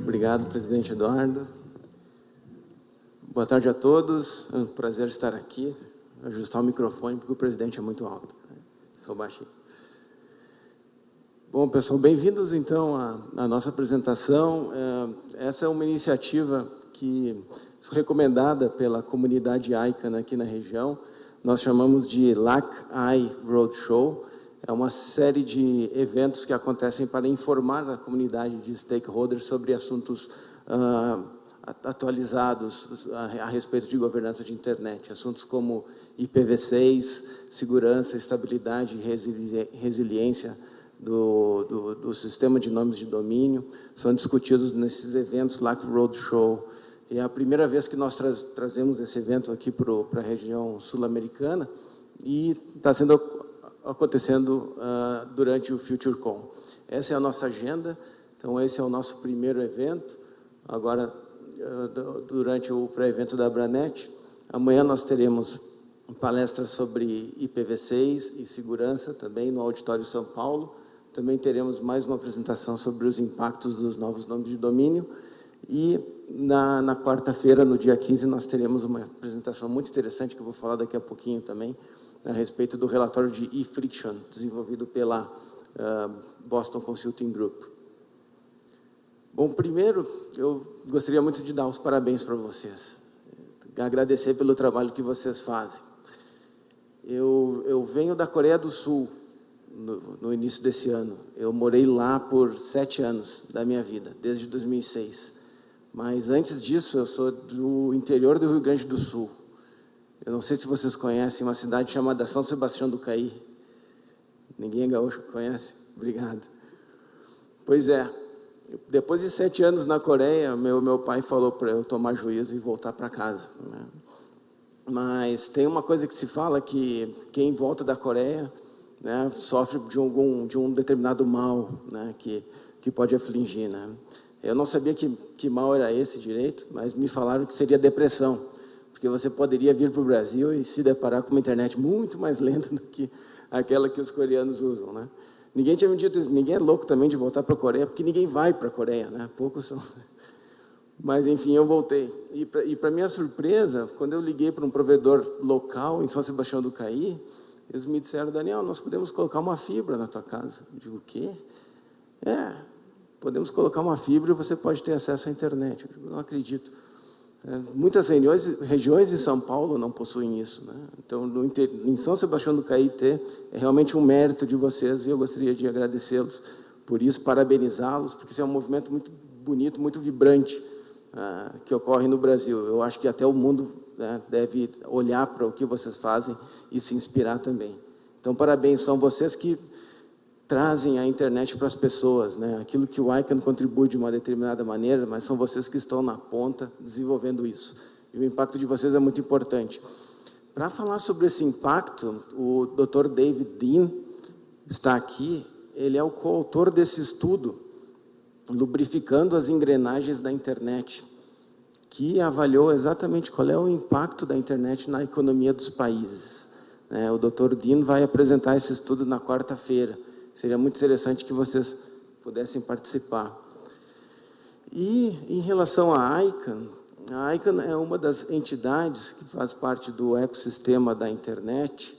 Obrigado, presidente Eduardo. Boa tarde a todos. É um prazer estar aqui. Vou ajustar o microfone porque o presidente é muito alto. Sou baixinho. Bom, pessoal, bem-vindos então à nossa apresentação. Essa é uma iniciativa que é recomendada pela comunidade ICANN aqui na região. Nós chamamos de LAC-I Roadshow. É uma série de eventos que acontecem para informar a comunidade de stakeholders sobre assuntos atualizados a respeito de governança de internet. Assuntos como IPv6, segurança, estabilidade e resiliência do sistema de nomes de domínio são discutidos nesses eventos LAC Roadshow. É a primeira vez que nós trazemos esse evento aqui para a região sul-americana e está acontecendo durante o FutureCon. Essa é a nossa agenda, então esse é o nosso primeiro evento, agora durante o pré-evento da Abranet. Amanhã nós teremos palestras sobre IPv6 e segurança também no Auditório São Paulo. Também teremos mais uma apresentação sobre os impactos dos novos nomes de domínio. E na quarta-feira, no dia 15, nós teremos uma apresentação muito interessante, que eu vou falar daqui a pouquinho também, a respeito do relatório de e-friction, desenvolvido pela Boston Consulting Group. Bom, primeiro, eu gostaria muito de dar os parabéns para vocês, agradecer pelo trabalho que vocês fazem. Eu venho da Coreia do Sul, no início desse ano. Eu morei lá por 7 anos da minha vida, desde 2006. Mas antes disso, eu sou do interior do Rio Grande do Sul. Eu não sei se vocês conhecem uma cidade chamada São Sebastião do Caí. Ninguém é gaúcho que conhece? Obrigado. Pois é, depois de 7 anos na Coreia, meu pai falou para eu tomar juízo e voltar para casa, né? Mas tem uma coisa que se fala, que quem volta da Coreia, né, sofre de um determinado mal, né, que pode afligir, né? Eu não sabia que mal era esse direito, mas me falaram que seria depressão, porque você poderia vir para o Brasil e se deparar com uma internet muito mais lenta do que aquela que os coreanos usam, né? Ninguém tinha me dito isso, ninguém é louco também de voltar para a Coreia, porque ninguém vai para a Coreia, né? Poucos são. Mas, enfim, eu voltei. E para minha surpresa, quando eu liguei para um provedor local em São Sebastião do Caí, eles me disseram: Daniel, nós podemos colocar uma fibra na tua casa. Eu digo: o quê? Podemos colocar uma fibra e você pode ter acesso à internet. Eu digo: não acredito. Muitas regiões de São Paulo não possuem isso, né? Então, em São Sebastião do Caí é realmente um mérito de vocês, e eu gostaria de agradecê-los por isso, parabenizá-los, porque isso é um movimento muito bonito, muito vibrante, que ocorre no Brasil. Eu acho que até o mundo, né, deve olhar para o que vocês fazem e se inspirar também. Então, parabéns, são vocês que trazem a internet para as pessoas, né? Aquilo que o ICANN contribui de uma determinada maneira, mas são vocês que estão na ponta desenvolvendo isso. E o impacto de vocês é muito importante. Para falar sobre esse impacto, o Dr. David Dean está aqui. Ele é o coautor desse estudo, Lubrificando as Engrenagens da Internet, que avaliou exatamente qual é o impacto da internet na economia dos países. O Dr. Dean vai apresentar esse estudo na quarta-feira. Seria muito interessante que vocês pudessem participar. E, em relação à ICANN, a ICANN é uma das entidades que faz parte do ecossistema da internet,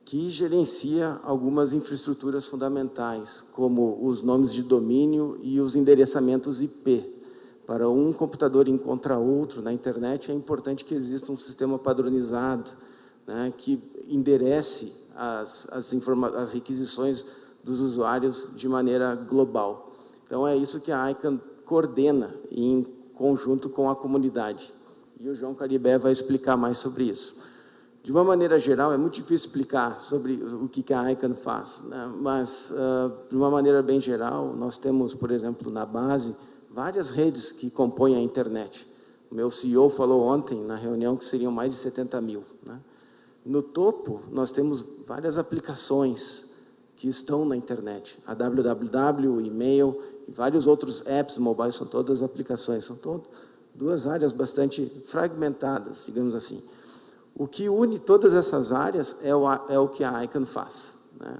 que gerencia algumas infraestruturas fundamentais, como os nomes de domínio e os endereçamentos IP. Para um computador encontrar outro na internet, é importante que exista um sistema padronizado, né, que enderece as requisições dos usuários de maneira global. Então, é isso que a ICANN coordena em conjunto com a comunidade. E o João Caribé vai explicar mais sobre isso. De uma maneira geral, é muito difícil explicar sobre o que a ICANN faz, né? Mas, de uma maneira bem geral, nós temos, por exemplo, na base, várias redes que compõem a internet. O meu CEO falou ontem, na reunião, que seriam mais de 70 mil, né? No topo, nós temos várias aplicações que estão na internet. A www, o e-mail e vários outros apps mobile, são todas aplicações, são duas áreas bastante fragmentadas, digamos assim. O que une todas essas áreas é o que a ICANN faz, né?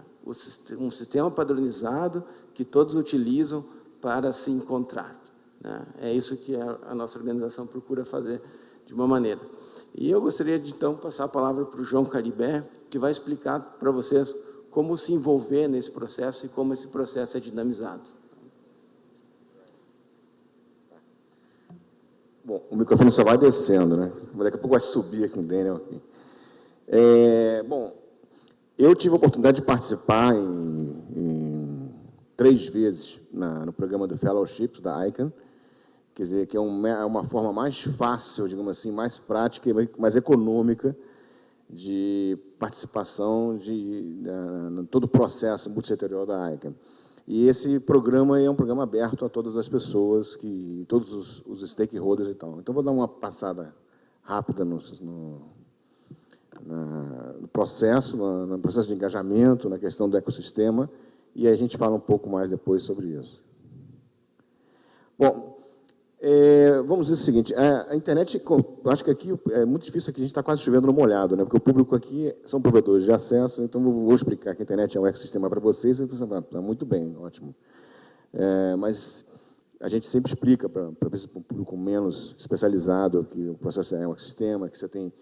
Um sistema padronizado que todos utilizam para se encontrar. né? É isso que a nossa organização procura fazer de uma maneira. E eu gostaria de, então, passar a palavra para o João Caribé, que vai explicar para vocês como se envolver nesse processo e como esse processo é dinamizado. Bom, o microfone só vai descendo, né? Daqui a pouco vai subir aqui o Daniel. Bom, eu tive a oportunidade de participar em 3 vezes no programa do Fellowships da ICANN, quer dizer, que é uma forma mais fácil, digamos assim, mais prática e mais econômica de participação em todo o processo multissetorial da ICANN. E esse programa é um programa aberto a todas as pessoas, todos os stakeholders e tal. Então, vou dar uma passada rápida no processo, no processo de engajamento, na questão do ecossistema, e a gente fala um pouco mais depois sobre isso. Bom, vamos dizer o seguinte, a internet, eu acho que aqui é muito difícil, aqui a gente está quase chovendo no molhado, né? Porque o público aqui são provedores de acesso, então eu vou explicar que a internet é um ecossistema para vocês, e você vai falar, muito bem, ótimo. Mas a gente sempre explica para um público menos especializado que o processo é um ecossistema, que você tem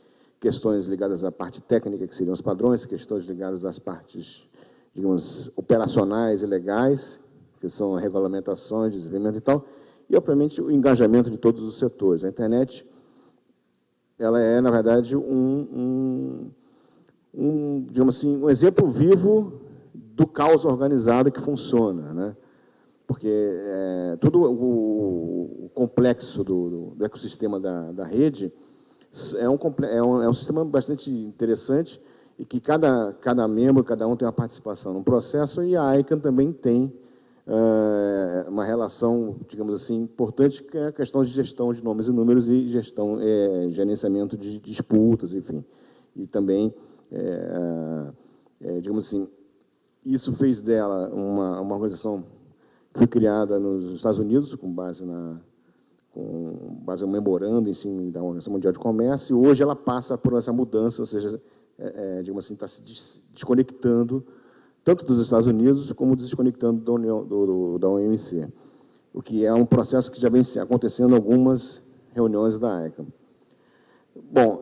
questões ligadas à parte técnica, que seriam os padrões, questões ligadas às partes, digamos, operacionais e legais, que são a regulamentações, desenvolvimento e tal, e, obviamente, o engajamento de todos os setores. A internet, ela é, na verdade, digamos assim, um exemplo vivo do caos organizado que funciona, né? Porque todo o complexo do ecossistema da rede é um sistema bastante interessante e que cada membro, cada um tem uma participação no processo, e a ICANN também tem uma relação, digamos assim, importante, que é a questão de gestão de nomes e números e gerenciamento de disputas, enfim. E também, digamos assim, isso fez dela uma organização que foi criada nos Estados Unidos, com base no memorando em cima da Organização Mundial de Comércio, e hoje ela passa por essa mudança, ou seja, digamos assim, está se desconectando tanto dos Estados Unidos como desconectando da OMC, o que é um processo que já vem acontecendo em algumas reuniões da ICANN. Bom,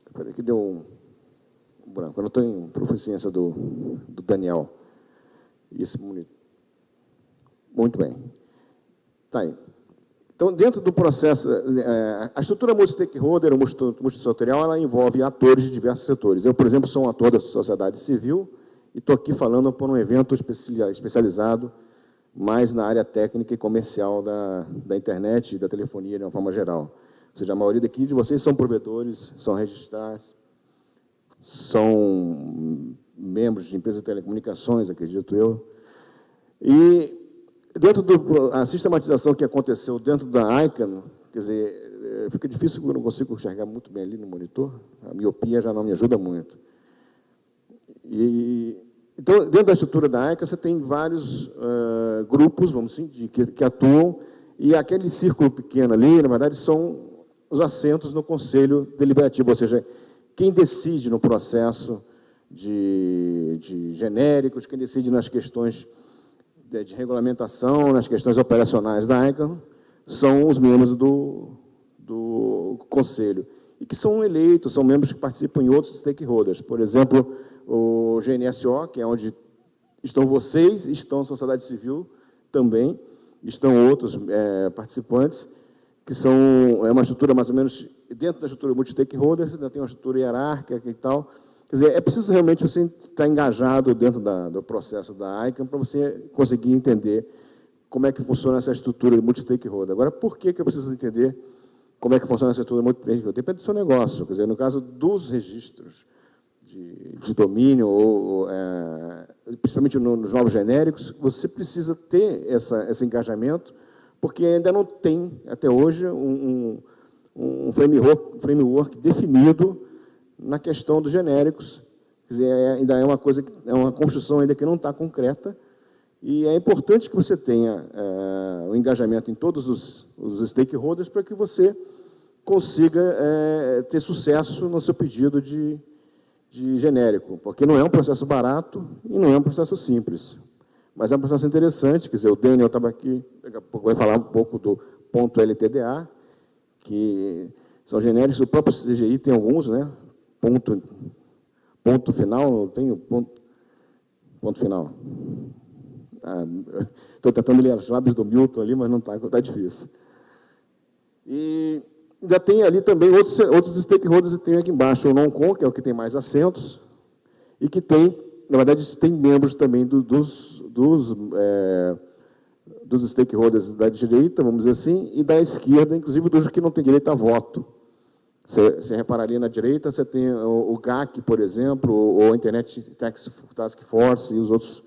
espera que deu um branco, eu não estou em proficiência do Daniel. Muito bem. Tá aí. Então, dentro do processo, a estrutura multi-stakeholder, ou multissetorial, ela envolve atores de diversos setores. Eu, por exemplo, sou um ator da sociedade civil e estou aqui falando por um evento especializado mais na área técnica e comercial da internet e da telefonia, de uma forma geral. Ou seja, a maioria daqui de vocês são provedores, são registrados, são membros de empresas de telecomunicações, acredito eu. E dentro da sistematização que aconteceu dentro da ICANN, quer dizer, fica difícil, eu não consigo enxergar muito bem ali no monitor, a miopia já não me ajuda muito. Então, dentro da estrutura da ICANN, você tem vários grupos, vamos assim, que atuam, e aquele círculo pequeno ali, na verdade, são os assentos no Conselho Deliberativo, ou seja, quem decide no processo de genéricos, quem decide nas questões de regulamentação, nas questões operacionais da ICANN, são os membros do Conselho, e que são eleitos, são membros que participam em outros stakeholders. Por exemplo, o GNSO, que é onde estão vocês, estão a sociedade civil também, estão outros participantes, que é uma estrutura mais ou menos, dentro da estrutura multi-stakeholders, ainda tem uma estrutura hierárquica e tal. Quer dizer, é preciso realmente você estar engajado dentro do processo da ICANN para você conseguir entender como é que funciona essa estrutura de multi-stakeholder. Agora, por que eu preciso entender como é que funciona essa estrutura multi-stakeholder? Depende do seu negócio. Quer dizer, no caso dos registros de domínio, principalmente nos novos genéricos, você precisa ter esse engajamento, porque ainda não tem, até hoje, um framework definido na questão dos genéricos. Quer dizer, ainda é uma coisa, é uma construção ainda que não está concreta, e é importante que você tenha o engajamento em todos os stakeholders para que você consiga ter sucesso no seu pedido de genérico, porque não é um processo barato e não é um processo simples. Mas é um processo interessante, quer dizer, o Daniel estava aqui, daqui a pouco vai falar um pouco do ponto LTDA, que são genéricos, o próprio CGI tem alguns, né? Ponto final, não tem ponto final. Estou tentando ler as lábios do Milton ali, mas não está difícil. E ainda tem ali também outros stakeholders, que tem aqui embaixo o NONCOM, que é o que tem mais assentos, e que tem, na verdade, tem membros também dos stakeholders da direita, vamos dizer assim, e da esquerda, inclusive dos que não têm direito a voto. Você repararia na direita, você tem o GAC, por exemplo, ou a Internet Task Force e os outros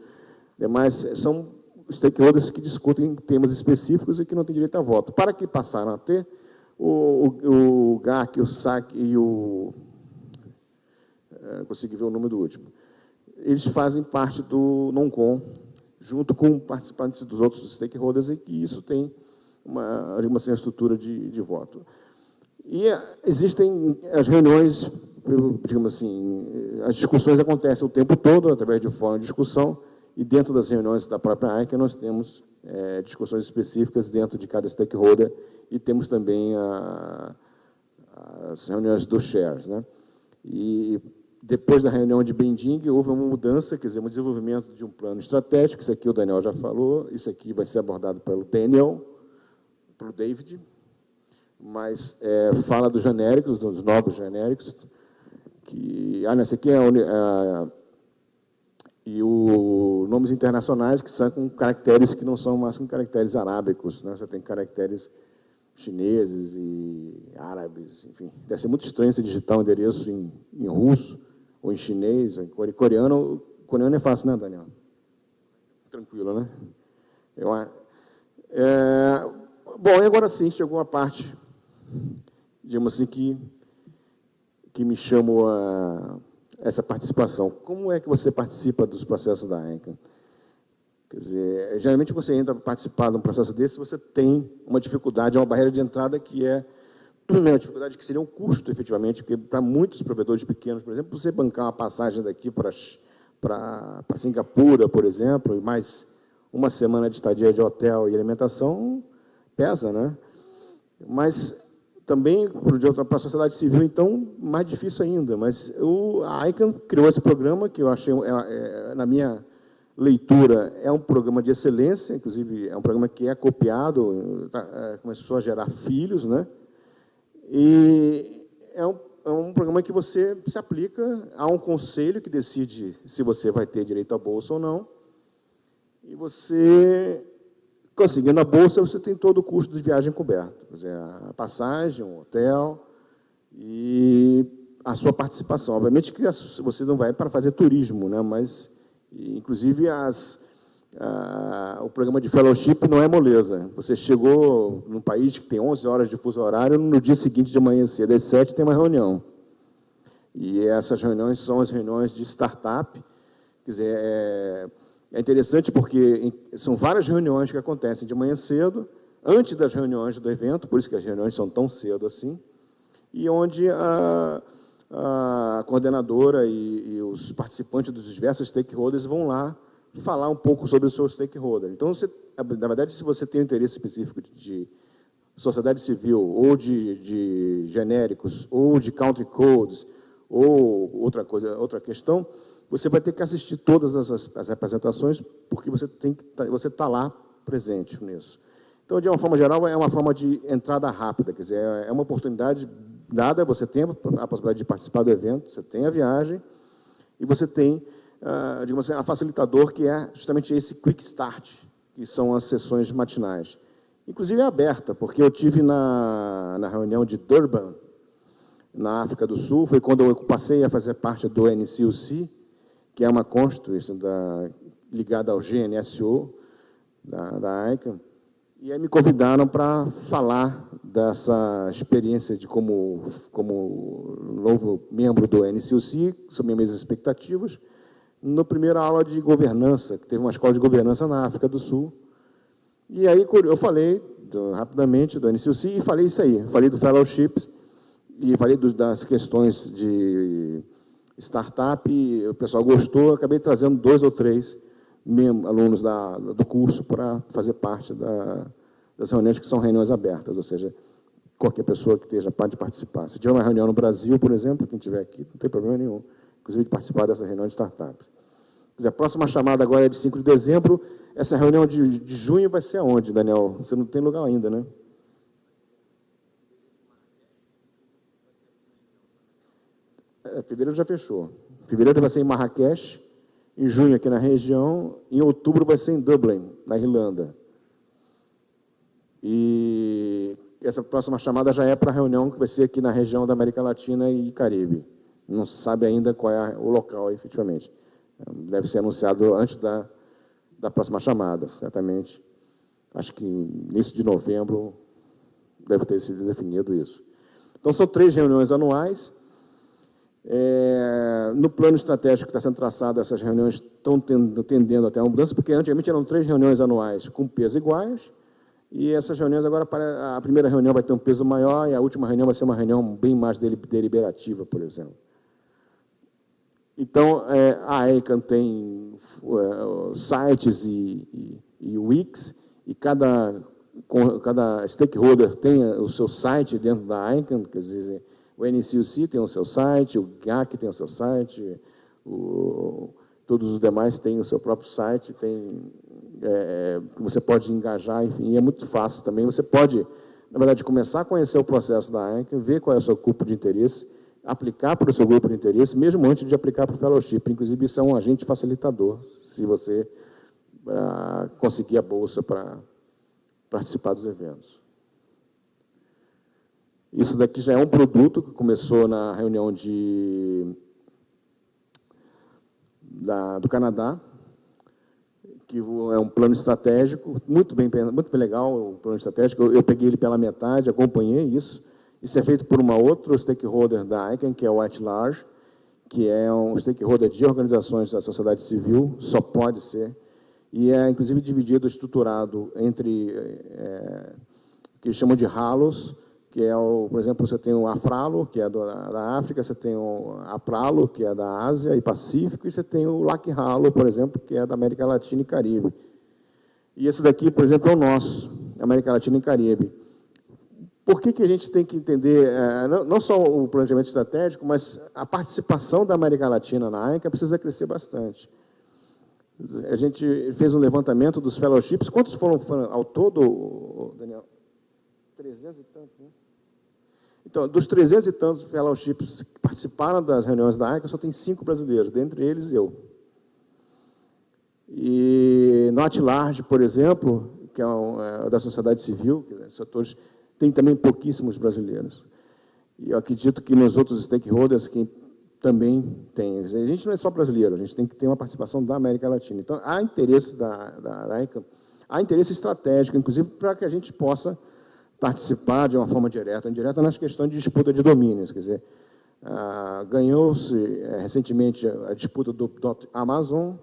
demais, são stakeholders que discutem temas específicos e que não têm direito a voto. Para que passaram a ter, o GAC, o SAC e o... consegui ver o nome do último. Eles fazem parte do NONCOM, junto com participantes dos outros stakeholders, e que isso tem uma estrutura de voto. E existem as reuniões, digamos assim, as discussões acontecem o tempo todo, através de fórum de discussão, e dentro das reuniões da própria ICANN nós temos discussões específicas dentro de cada stakeholder, e temos também as reuniões dos shares, né? E depois da reunião de Bending, houve uma mudança, quer dizer, um desenvolvimento de um plano estratégico, isso aqui o Daniel já falou, isso aqui vai ser abordado pelo Daniel, pelo David, mas fala dos genéricos, dos novos genéricos, que... esse aqui e os nomes internacionais, que são com caracteres que não são mais com caracteres arábicos, né? Você tem caracteres chineses e árabes, enfim. Deve ser muito estranho você digitar um endereço em russo, ou em chinês, ou em coreano. Coreano é fácil, né, Daniel? Tranquilo, né? Bom, e agora sim, chegou a parte, digamos assim, que me chamou a essa participação. Como é que você participa dos processos da ICANN? Quer dizer, geralmente você entra para participar de um processo desse, você tem uma dificuldade, uma barreira de entrada que é uma dificuldade que seria um custo, efetivamente, porque para muitos provedores pequenos, por exemplo, você bancar uma passagem daqui para Singapura, por exemplo, e mais uma semana de estadia de hotel e alimentação, pesa, né? Mas também, para a sociedade civil, então, mais difícil ainda. Mas a ICANN criou esse programa, que eu achei, na minha leitura, é um programa de excelência, inclusive é um programa que é copiado, começou a gerar filhos, né? E é um programa que você se aplica a um conselho que decide se você vai ter direito à bolsa ou não, e você... Conseguindo a bolsa, você tem todo o custo de viagem coberto. Quer dizer, a passagem, o hotel e a sua participação. Obviamente que você não vai para fazer turismo, né? Mas, inclusive, o programa de fellowship não é moleza. Você chegou num país que tem 11 horas de fuso horário, no dia seguinte de manhã cedo, às 7, tem uma reunião. E essas reuniões são as reuniões de startup. Quer dizer, é interessante porque são várias reuniões que acontecem de manhã cedo, antes das reuniões do evento, por isso que as reuniões são tão cedo assim, e onde a coordenadora e os participantes dos diversos stakeholders vão lá falar um pouco sobre o seu stakeholder. Então, na verdade, se você tem um interesse específico de sociedade civil, ou de genéricos, ou de country codes, ou outra questão, você vai ter que assistir todas as apresentações, porque você está lá presente nisso. Então, de uma forma geral, é uma forma de entrada rápida, quer dizer, é uma oportunidade dada, você tem a possibilidade de participar do evento, você tem a viagem, e você tem, digamos assim, a facilitador, que é justamente esse Quick Start, que são as sessões matinais. Inclusive é aberta, porque eu tive na reunião de Durban, na África do Sul, foi quando eu passei a fazer parte do NCUC, que é uma constituição ligada ao GNSO, da ICANN, e aí me convidaram para falar dessa experiência de como novo membro do NCUC, sobre minhas expectativas, na primeira aula de governança, que teve uma escola de governança na África do Sul. E aí eu falei rapidamente do NCUC e falei isso aí, falei do fellowships e falei das questões de startup, e o pessoal gostou, acabei trazendo 2 ou 3 alunos do curso para fazer parte das reuniões que são reuniões abertas, ou seja, qualquer pessoa que pode participar. Se tiver uma reunião no Brasil, por exemplo, quem estiver aqui, não tem problema nenhum, inclusive de participar dessa reunião de startups. A próxima chamada agora é de 5 de dezembro. Essa reunião de junho vai ser aonde, Daniel? Você não tem lugar ainda, né? Fevereiro já fechou. Fevereiro vai ser em Marrakech, em junho aqui na região, em outubro vai ser em Dublin, na Irlanda. E essa próxima chamada já é para a reunião que vai ser aqui na região da América Latina e Caribe. Não se sabe ainda qual é o local, efetivamente. Deve ser anunciado antes da próxima chamada, certamente. Acho que início de novembro deve ter sido definido isso. Então, são 3 reuniões anuais. No plano estratégico que está sendo traçado, essas reuniões estão tendendo até uma mudança, porque antigamente eram 3 reuniões anuais com peso iguais, e essas reuniões agora, a primeira reunião vai ter um peso maior, e a última reunião vai ser uma reunião bem mais deliberativa, por exemplo. Então, a ICANN tem sites e Wix, e cada stakeholder tem o seu site dentro da ICANN, quer dizer, o NCUC tem o seu site, o GAC tem o seu site, todos os demais têm o seu próprio site, você pode engajar, enfim, e é muito fácil também. Você pode, na verdade, começar a conhecer o processo da ICANN, ver qual é o seu grupo de interesse, aplicar para o seu grupo de interesse, mesmo antes de aplicar para o fellowship. Inclusive, isso é um agente facilitador, se você conseguir a bolsa para participar dos eventos. Isso daqui já é um produto que começou na reunião do Canadá, que é um plano estratégico, muito bem legal, o plano estratégico. Eu peguei ele pela metade, acompanhei isso. Isso é feito por uma outra stakeholder da ICANN, que é o at-large, que é um stakeholder de organizações da sociedade civil, só pode ser, e é, inclusive, dividido, estruturado entre o que eles chamam de halos, que é, por exemplo, você tem o AFRALO, que é da África, você tem o APRALO, que é da Ásia e Pacífico, e você tem o LAC-HALO, por exemplo, que é da América Latina e Caribe. E esse daqui, por exemplo, é o nosso, América Latina e Caribe. Por que a gente tem que entender, não só o planejamento estratégico, mas a participação da América Latina na ICANN precisa crescer bastante. A gente fez um levantamento dos fellowships. Quantos foram ao todo, Daniel? 300 e tantos, né? Então, dos 300 e tantos fellowships que participaram das reuniões da ICANN, só tem 5 brasileiros, dentre eles eu. E no at-large, por exemplo, que é da sociedade civil, que setores, tem também pouquíssimos brasileiros. E eu acredito que nos outros stakeholders que também tem. A gente não é só brasileiro, a gente tem que ter uma participação da América Latina. Então, há interesse da ICANN, há interesse estratégico, inclusive, para que a gente possa participar de uma forma direta ou indireta nas questões de disputa de domínios. Quer dizer, ganhou-se recentemente a disputa do Amazon,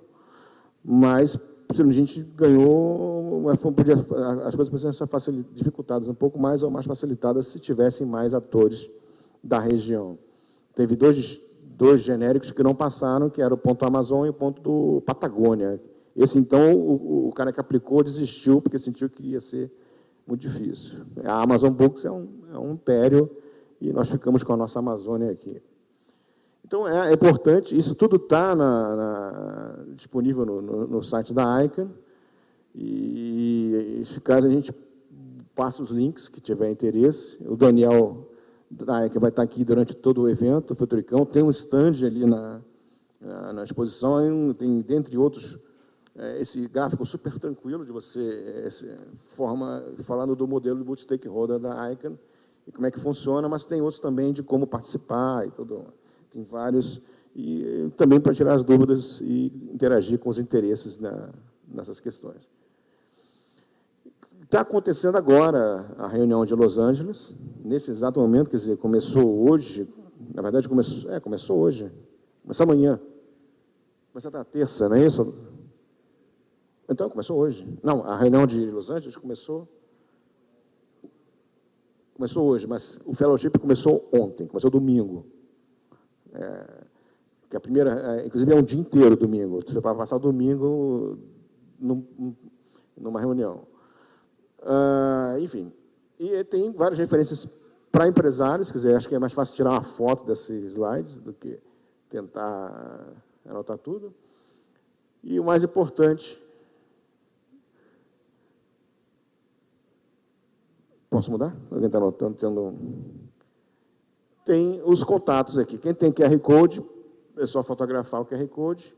mas a gente ganhou, as coisas poderiam ser dificultadas um pouco mais ou mais facilitadas se tivessem mais atores da região. Teve dois genéricos que não passaram, que era o ponto Amazon e o ponto do Patagônia. Esse, então, o cara que aplicou desistiu, porque sentiu que ia ser muito difícil. A Amazon Books é um império e nós ficamos com a nossa Amazônia aqui. Então, é importante, isso tudo está disponível no site da ICANN, e, se caso a gente passa os links, que tiver interesse. O Daniel da ICANN vai estar aqui durante todo o evento, o Futuricão, tem um stand ali na exposição, tem, dentre outros, esse gráfico super tranquilo de você falando do modelo de multi-stakeholder da ICANN e como é que funciona, mas tem outros também de como participar e tudo. Tem vários, e também para tirar as dúvidas e interagir com os interesses nessas questões. Está acontecendo agora a reunião de Los Angeles, nesse exato momento, quer dizer, começou hoje, na verdade começou hoje, começou amanhã, começou na terça, não é isso? Então, começou hoje. Não, a reunião de Los Angeles começou hoje, mas o fellowship começou ontem, começou domingo. Que a primeira, inclusive, é um dia inteiro domingo. Você vai passar o domingo numa reunião. Enfim, e tem várias referências para empresários, quer dizer, acho que é mais fácil tirar uma foto desses slides do que tentar anotar tudo. E o mais importante... Posso mudar? Alguém está anotando? Tem os contatos aqui. Quem tem QR Code, é só fotografar o QR Code.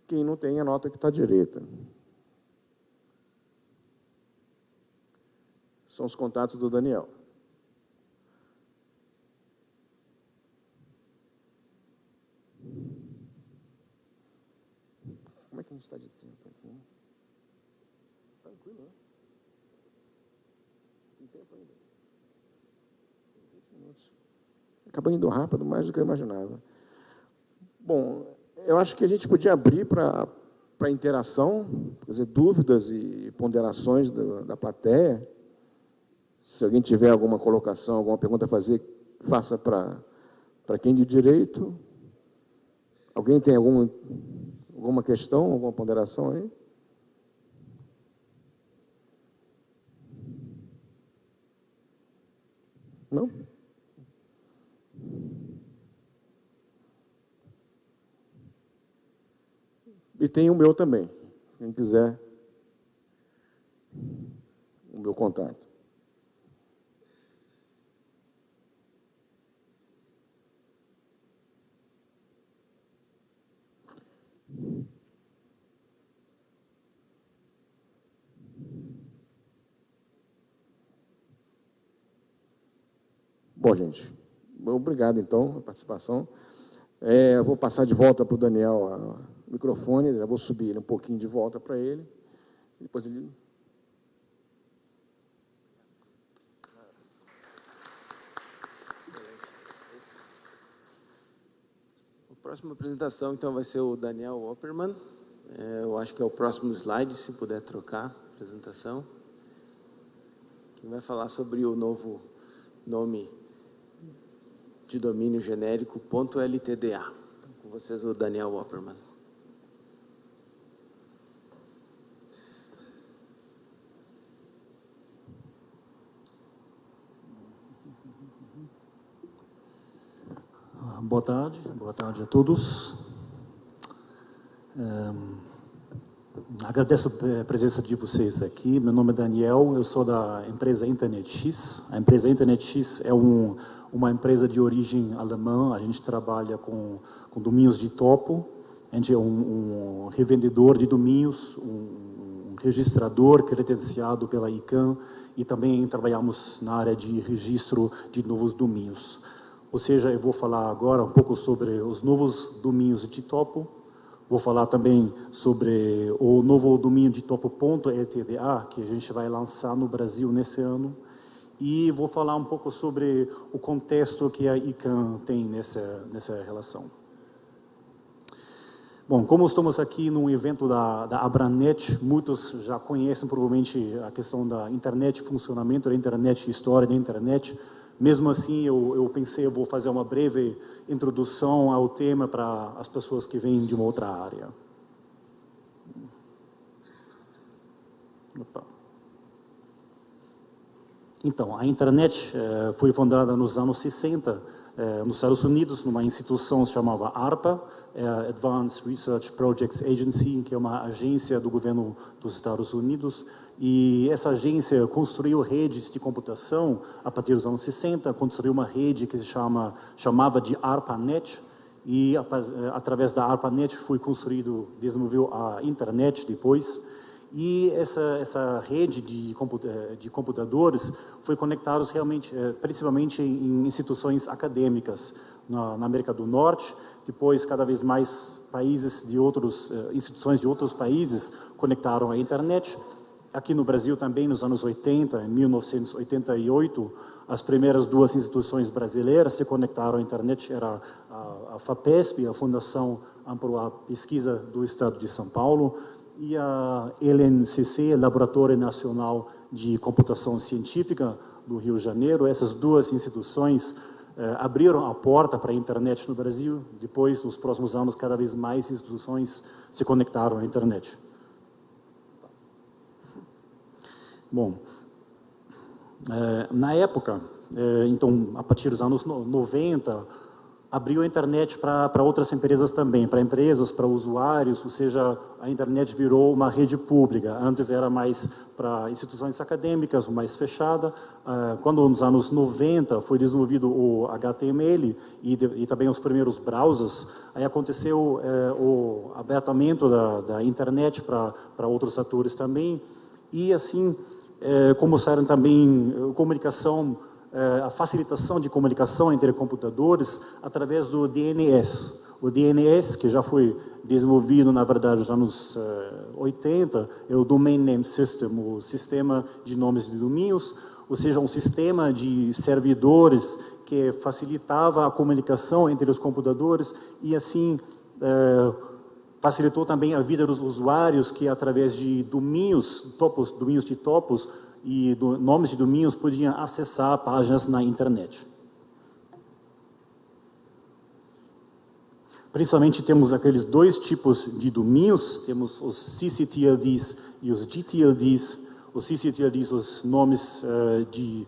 Quem não tem, anota que está à direita. São os contatos do Daniel. Como é que a gente está de tempo aqui? Tranquilo, né? Tem tempo ainda. 20 minutos. Acabou indo rápido, mais do que eu imaginava. Bom, eu acho que a gente podia abrir para interação, quer dizer, dúvidas e ponderações da plateia. Se alguém tiver alguma colocação, alguma pergunta a fazer, faça para quem de direito. Alguém tem alguma questão, alguma ponderação aí? Não? E tem o meu também, quem quiser o meu contato. Bom, gente, obrigado, então, pela participação. Eu vou passar de volta para o Daniel o microfone, já vou subir ele um pouquinho de volta para ele. Depois ele... A próxima apresentação, então, vai ser o Daniel Opperman. Eu acho que é o próximo slide, se puder trocar a apresentação. Quem vai falar sobre o novo nome de domínio genérico .ltda. Então, com vocês, o Daniel Opperman. Boa tarde a todos. Agradeço a presença de vocês aqui. Meu nome é Daniel, eu sou da empresa Internet X. A empresa Internet X é uma empresa de origem alemã. A gente trabalha com domínios de topo. A gente é um revendedor de domínios, um registrador credenciado pela ICANN e também trabalhamos na área de registro de novos domínios. Ou seja, eu vou falar agora um pouco sobre os novos domínios de topo. Vou falar também sobre o novo domínio de topo.ltda, que a gente vai lançar no Brasil nesse ano. E vou falar um pouco sobre o contexto que a ICANN tem nessa relação. Bom, como estamos aqui num evento da Abranet, muitos já conhecem provavelmente a questão da internet, funcionamento da internet, história da internet. Mesmo assim, eu pensei, eu vou fazer uma breve introdução ao tema para as pessoas que vêm de uma outra área. Opa. Então, a internet foi fundada nos anos 60, nos Estados Unidos, numa instituição que se chamava ARPA, Advanced Research Projects Agency, que é uma agência do governo dos Estados Unidos. E essa agência construiu redes de computação a partir dos anos 60, construiu uma rede que se chamava de ARPANET, e através da ARPANET foi desenvolveu a internet depois. E essa rede de computadores foi conectada realmente, principalmente em instituições acadêmicas na América do Norte. Depois, cada vez mais países instituições de outros países conectaram a internet. Aqui no Brasil também, nos anos 80, em 1988, as primeiras duas instituições brasileiras se conectaram à internet, era a FAPESP, a Fundação Amparo à Pesquisa do Estado de São Paulo, e a LNCC, Laboratório Nacional de Computação Científica do Rio de Janeiro. Essas duas instituições abriram a porta para a internet no Brasil. Depois, nos próximos anos, cada vez mais instituições se conectaram à internet. Bom, na época, então, a partir dos anos 90, abriu a internet para outras empresas também, para empresas, para usuários, ou seja, a internet virou uma rede pública. Antes era mais para instituições acadêmicas, mais fechada. Quando nos anos 90 foi desenvolvido o HTML e também os primeiros browsers, aí aconteceu o abertamento da internet para outros atores também. E assim, começaram também comunicação, a facilitação de comunicação entre computadores através do DNS. O DNS, que já foi desenvolvido, na verdade, nos anos 80, é o Domain Name System, o sistema de nomes de domínios, ou seja, um sistema de servidores que facilitava a comunicação entre os computadores e, assim, facilitou também a vida dos usuários que, através de domínios de topos, e nomes de domínios podiam acessar páginas na internet. Principalmente temos aqueles dois tipos de domínios, temos os ccTLDs e os gTLDs. Os ccTLDs, os nomes de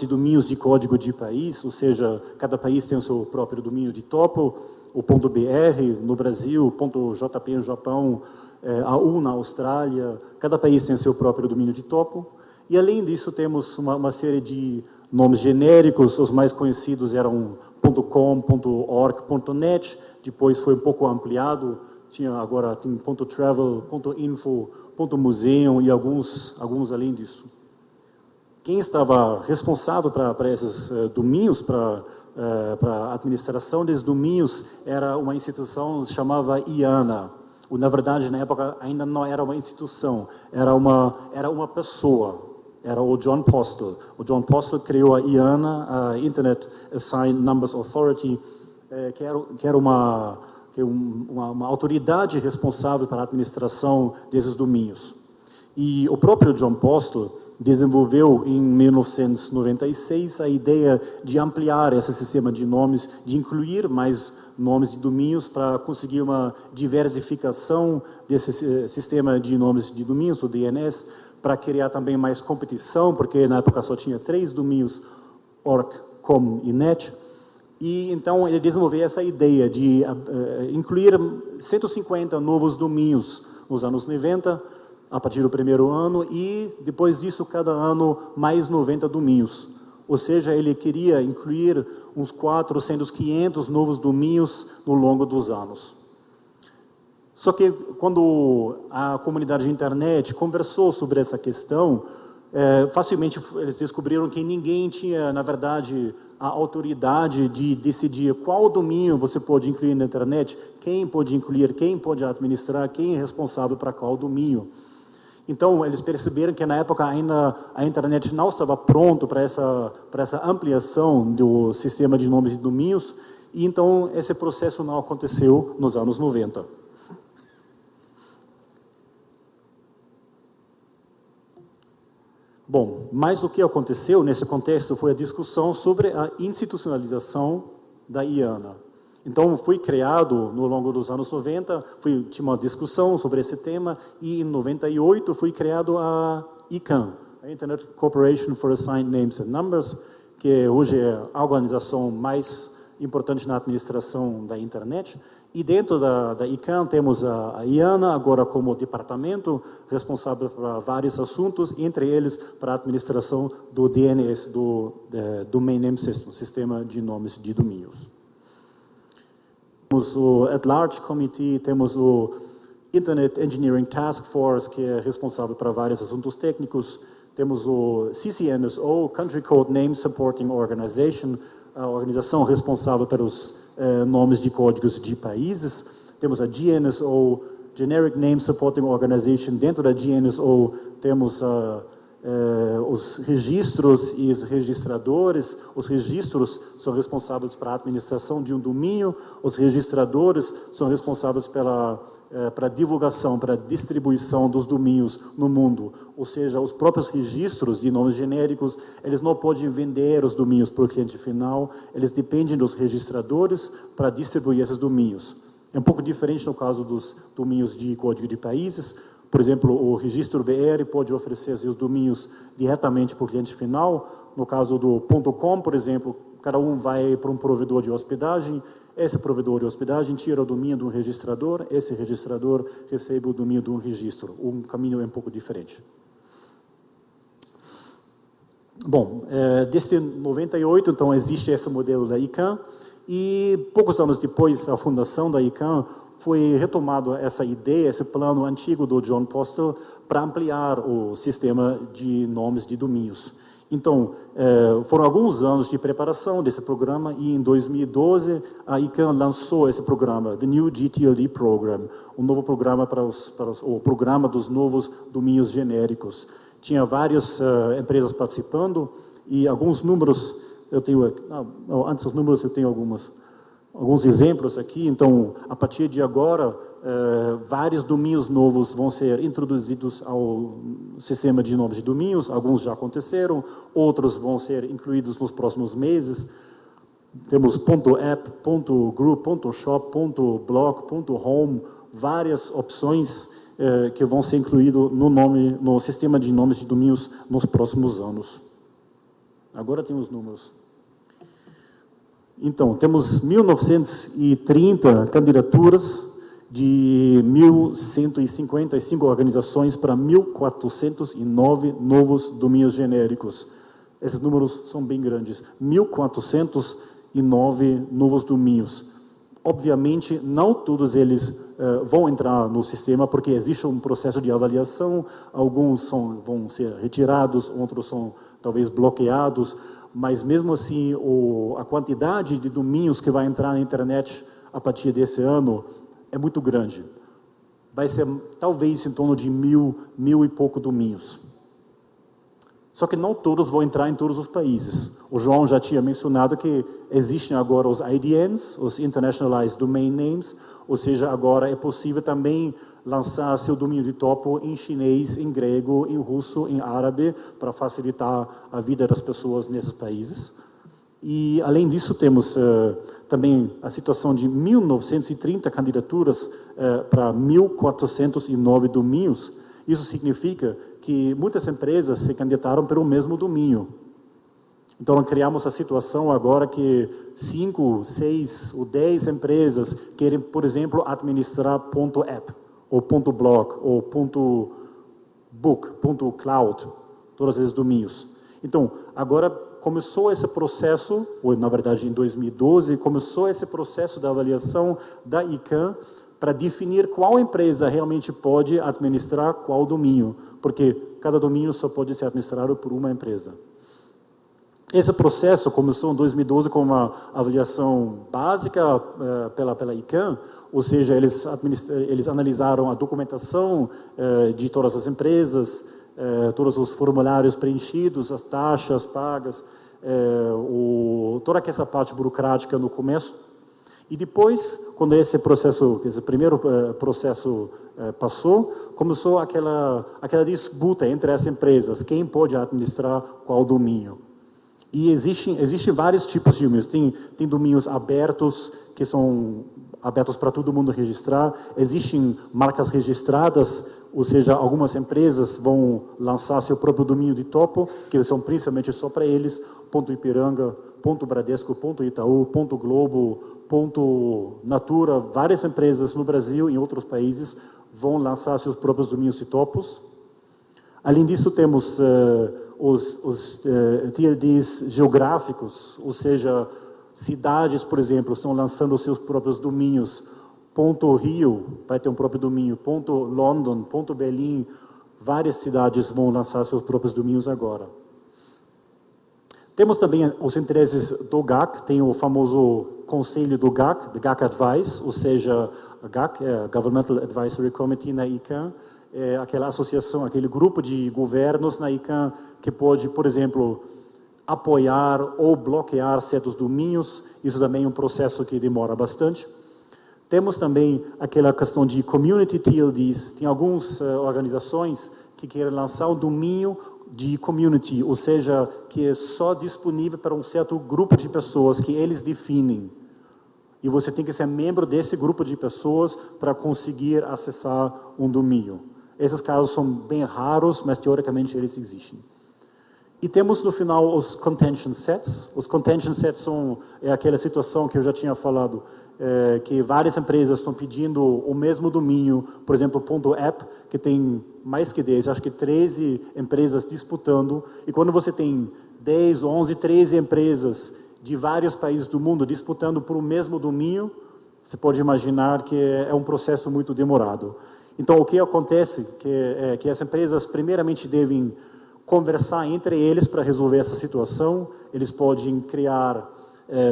domínios de código de país, ou seja, cada país tem o seu próprio domínio de topo, o .br no Brasil, .jp no Japão, AU na Austrália, cada país tem o seu próprio domínio de topo. E, além disso, temos uma série de nomes genéricos, os mais conhecidos eram .com, .org, .net, depois foi um pouco ampliado, agora tem .travel, .info, .museum e alguns além disso. Quem estava responsável para esses domínios, para a administração desses domínios, era uma instituição que se chamava IANA. Na verdade, na época, ainda não era uma instituição, era uma pessoa. Era o Jon Postel. O Jon Postel criou a IANA, a Internet Assigned Numbers Authority, que era uma autoridade responsável para a administração desses domínios. E o próprio Jon Postel desenvolveu em 1996 a ideia de ampliar esse sistema de nomes, de incluir mais nomes de domínios para conseguir uma diversificação desse sistema de nomes de domínios, o DNS, para criar também mais competição, porque na época só tinha 3 domínios, org, com e net. E então ele desenvolveu essa ideia de incluir 150 novos domínios nos anos 90, a partir do primeiro ano, e depois disso, cada ano, mais 90 domínios. Ou seja, ele queria incluir uns 400, 500 novos domínios no longo dos anos. Só que quando a comunidade de internet conversou sobre essa questão, facilmente eles descobriram que ninguém tinha, na verdade, a autoridade de decidir qual domínio você pode incluir na internet, quem pode incluir, quem pode administrar, quem é responsável para qual domínio. Então, eles perceberam que na época ainda a internet não estava pronta para essa ampliação do sistema de nomes de domínios, e então esse processo não aconteceu nos anos 90. Bom, mas o que aconteceu nesse contexto foi a discussão sobre a institucionalização da IANA. Então, foi criado, no longo dos anos 90, tinha uma discussão sobre esse tema, e em 98 foi criado a ICANN, a Internet Corporation for Assigned Names and Numbers, que hoje é a organização mais importante na administração da internet. E dentro da ICANN temos a IANA, agora como departamento responsável por vários assuntos, entre eles para a administração do DNS, do Domain Name System, sistema de nomes de domínios. Temos o At-Large Committee, temos o Internet Engineering Task Force, que é responsável para vários assuntos técnicos, temos o CCNSO, Country Code Name Supporting Organization, a organização responsável pelos nomes de códigos de países. Temos a GNSO, Generic Name Supporting Organization. Dentro da GNSO temos os registros e os registradores. Os registros são responsáveis para a administração de um domínio. Os registradores são responsáveis para a divulgação, para a distribuição dos domínios no mundo. Ou seja, os próprios registros de nomes genéricos, eles não podem vender os domínios para o cliente final, eles dependem dos registradores para distribuir esses domínios. É um pouco diferente no caso dos domínios de código de países, Por exemplo, o registro BR pode oferecer seus domínios diretamente para o cliente final. No caso do .com, por exemplo, cada um vai para um provedor de hospedagem, esse provedor de hospedagem tira o domínio de um registrador, esse registrador recebe o domínio de um registro. Um caminho é um pouco diferente. Bom, desde 98, então, existe esse modelo da ICANN, e poucos anos depois da fundação da ICANN, foi retomado essa ideia, esse plano antigo do John Postel para ampliar o sistema de nomes de domínios. Então, foram alguns anos de preparação desse programa e em 2012 a ICANN lançou esse programa, The New gTLD Program, um novo programa o programa dos novos domínios genéricos. Tinha várias empresas participando e alguns números, eu tenho, antes dos números eu tenho alguns exemplos aqui. Então, a partir de agora, vários domínios novos vão ser introduzidos ao sistema de nomes de domínios. Alguns já aconteceram, outros vão ser incluídos nos próximos meses. Temos .app, .group, .shop, .blog, .home, várias opções que vão ser incluídos no sistema de nomes de domínios nos próximos anos. Agora tem os números. Então, temos 1.930 candidaturas de 1.155 organizações para 1.409 novos domínios genéricos. Esses números são bem grandes. 1.409 novos domínios. Obviamente, não todos eles vão entrar no sistema, porque existe um processo de avaliação. Alguns vão ser retirados, outros são talvez bloqueados. Mas mesmo assim, a quantidade de domínios que vai entrar na internet a partir desse ano é muito grande. Vai ser talvez em torno de mil e pouco domínios. Só que não todos vão entrar em todos os países. O João já tinha mencionado que existem agora os IDNs, os Internationalized Domain Names, ou seja, agora é possível também lançar seu domínio de topo em chinês, em grego, em russo, em árabe, para facilitar a vida das pessoas nesses países. E, além disso, temos também a situação de 1.930 candidaturas para 1.409 domínios. Isso significa que muitas empresas se candidataram pelo mesmo domínio. Então, criamos a situação agora que 5, 6 ou 10 empresas querem, por exemplo, administrar .app, ou .blog, ou .book, .cloud, todos esses domínios. Então, agora começou esse processo, ou na verdade em 2012, começou esse processo da avaliação da ICANN para definir qual empresa realmente pode administrar qual domínio, porque cada domínio só pode ser administrado por uma empresa. Esse processo começou em 2012 com uma avaliação básica pela ICANN, ou seja, eles analisaram a documentação de todas as empresas, todos os formulários preenchidos, as taxas pagas, toda essa parte burocrática no começo. E depois, quando esse primeiro processo passou, começou aquela disputa entre as empresas, quem pode administrar qual domínio. E existem vários tipos de domínios. Tem domínios abertos, que são abertos para todo mundo registrar. Existem marcas registradas, ou seja, algumas empresas vão lançar seu próprio domínio de topo, que são principalmente só para eles, .ipiranga, .bradesco, .itaú, .globo, .natura. Várias empresas no Brasil e em outros países vão lançar seus próprios domínios de topos. Além disso, temos os TLDs geográficos, ou seja, cidades, por exemplo, estão lançando seus próprios domínios. Rio vai ter um próprio domínio, London, Berlim, várias cidades vão lançar seus próprios domínios agora. Temos também os interesses do GAC, tem o famoso conselho do GAC, the GAC Advice, ou seja, a GAC, Governmental Advisory Committee na ICANN, é aquela associação, aquele grupo de governos na ICANN que pode, por exemplo, apoiar ou bloquear certos domínios. Isso também é um processo que demora bastante. Temos também aquela questão de community TLDs. Tem algumas organizações que querem lançar um domínio de community, ou seja, que é só disponível para um certo grupo de pessoas que eles definem. E você tem que ser membro desse grupo de pessoas para conseguir acessar um domínio. Esses casos são bem raros, mas teoricamente eles existem. E temos no final os contention sets. Os contention sets é aquela situação que eu já tinha falado, que várias empresas estão pedindo o mesmo domínio, por exemplo, .app, que tem mais que 10, acho que 13 empresas disputando, e quando você tem 10, 11, 13 empresas de vários países do mundo disputando por o mesmo domínio, você pode imaginar que é um processo muito demorado. Então, o que acontece é que as empresas primeiramente devem conversar entre eles para resolver essa situação. Eles podem criar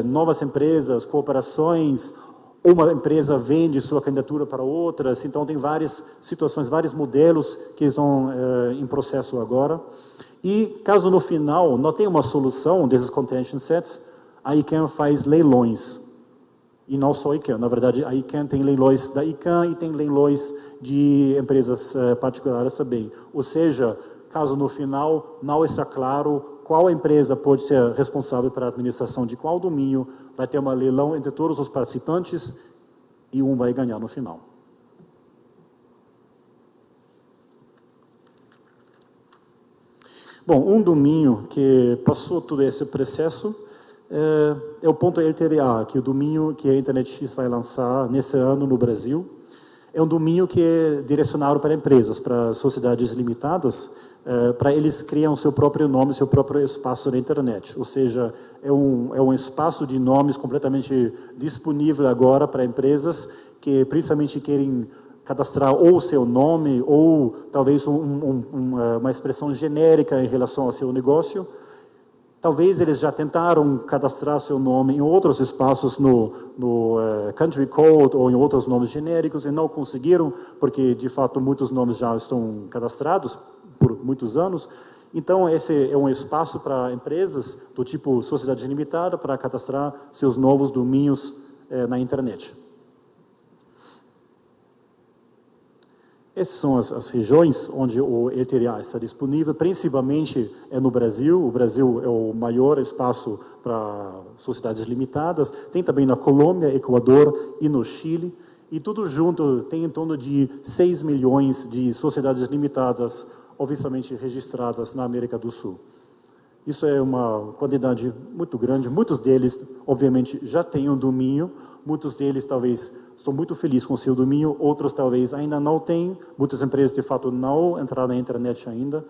novas empresas, cooperações, uma empresa vende sua candidatura para outras, então tem várias situações, vários modelos que estão em processo agora. E caso no final não tenha uma solução desses contention sets, a ICANN faz leilões. E não só a ICANN, na verdade a ICANN tem leilões da ICANN e tem leilões de empresas particulares também. Ou seja, caso no final não está claro qual empresa pode ser responsável pela administração de qual domínio, vai ter uma leilão entre todos os participantes e um vai ganhar no final. Bom, um domínio que passou todo esse processo é o .ltda, que é o domínio que a Internet X vai lançar nesse ano no Brasil. É um domínio que é direcionado para empresas, para sociedades limitadas, para eles criam seu próprio nome, seu próprio espaço na internet. Ou seja, é um espaço de nomes completamente disponível agora para empresas que principalmente querem cadastrar ou o seu nome ou talvez uma expressão genérica em relação ao seu negócio. Talvez eles já tentaram cadastrar seu nome em outros espaços no Country Code ou em outros nomes genéricos e não conseguiram, porque de fato muitos nomes já estão cadastrados por muitos anos. Então esse é um espaço para empresas do tipo sociedade limitada para cadastrar seus novos domínios na internet. Essas são as regiões onde o LTDA está disponível, principalmente no Brasil. O Brasil é o maior espaço para sociedades limitadas. Tem também na Colômbia, Equador e no Chile. E tudo junto tem em torno de 6 milhões de sociedades limitadas oficialmente registradas na América do Sul. Isso é uma quantidade muito grande. Muitos deles, obviamente, já têm um domínio. Muitos deles, talvez, estão muito felizes com o seu domínio. Outros, talvez, ainda não têm. Muitas empresas, de fato, não entraram na internet ainda.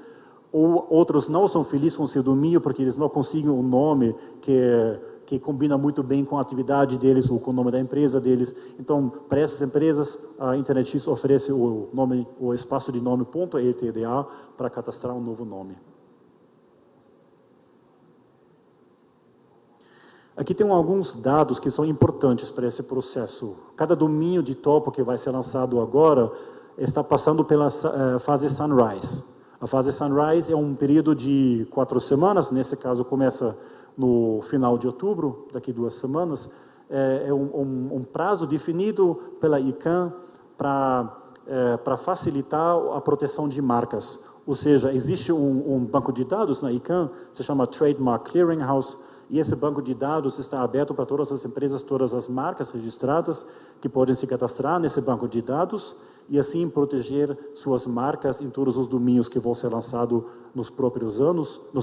Ou outros não estão felizes com o seu domínio porque eles não conseguem um nome que combina muito bem com a atividade deles ou com o nome da empresa deles. Então, para essas empresas, a Internet X oferece o espaço de nome .ltda para cadastrar um novo nome. Aqui tem alguns dados que são importantes para esse processo. Cada domínio de topo que vai ser lançado agora está passando pela fase Sunrise. A fase Sunrise é um período de 4 semanas, nesse caso começa no final de outubro, daqui 2 semanas. É um prazo definido pela ICANN para facilitar a proteção de marcas. Ou seja, existe um banco de dados na ICANN, se chama Trademark Clearinghouse, e esse banco de dados está aberto para todas as empresas, todas as marcas registradas que podem se cadastrar nesse banco de dados e assim proteger suas marcas em todos os domínios que vão ser lançados nos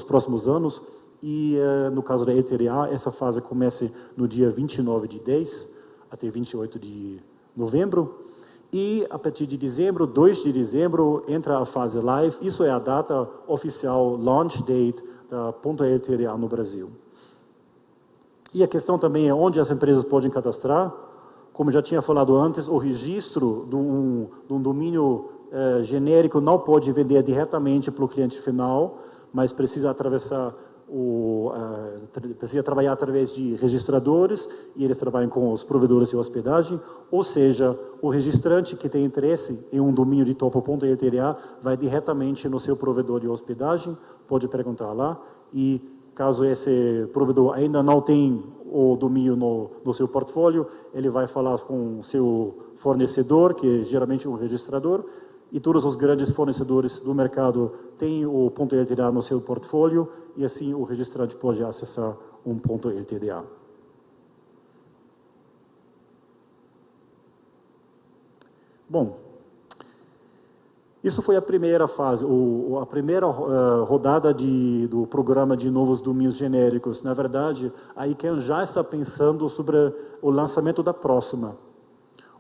próximos anos. E no caso da LTDA, essa fase começa no dia 29 de 10 até 28 de novembro. E a partir de dezembro, 2 de dezembro, entra a fase live. Isso é a data oficial, launch date da .ltda no Brasil. E a questão também é onde as empresas podem cadastrar. Como já tinha falado antes, o registro de um domínio genérico não pode vender diretamente para o cliente final, mas precisa trabalhar através de registradores, e eles trabalham com os provedores de hospedagem. Ou seja, o registrante que tem interesse em um domínio de topo.ltda vai diretamente no seu provedor de hospedagem, pode perguntar lá, e caso esse provedor ainda não tenha o domínio no seu portfólio, ele vai falar com o seu fornecedor, que é geralmente um registrador, e todos os grandes fornecedores do mercado têm o .ltda no seu portfólio, e assim o registrante pode acessar um .ltda. Bom, Isso foi a primeira fase, a primeira rodada do programa de novos domínios genéricos. Na verdade, a ICANN já está pensando sobre o lançamento da próxima.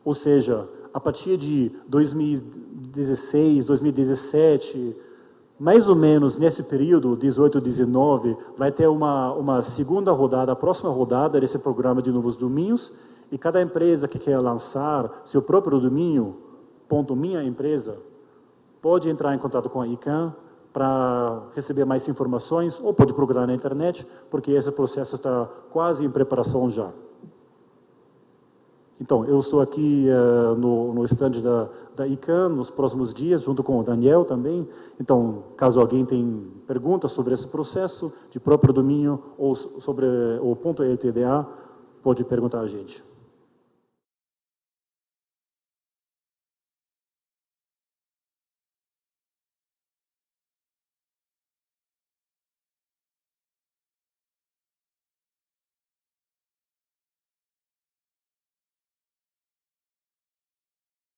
Ou seja, a partir de 2016, 2017, mais ou menos nesse período, 18, 19, vai ter uma segunda rodada, a próxima rodada desse programa de novos domínios, e cada empresa que quer lançar seu próprio domínio, .minha empresa, pode entrar em contato com a ICANN para receber mais informações, ou pode procurar na internet, porque esse processo está quase em preparação já. Então, eu estou aqui no stand da ICANN nos próximos dias, junto com o Daniel também. Então, caso alguém tenha perguntas sobre esse processo de próprio domínio ou sobre o .ltda, pode perguntar a gente.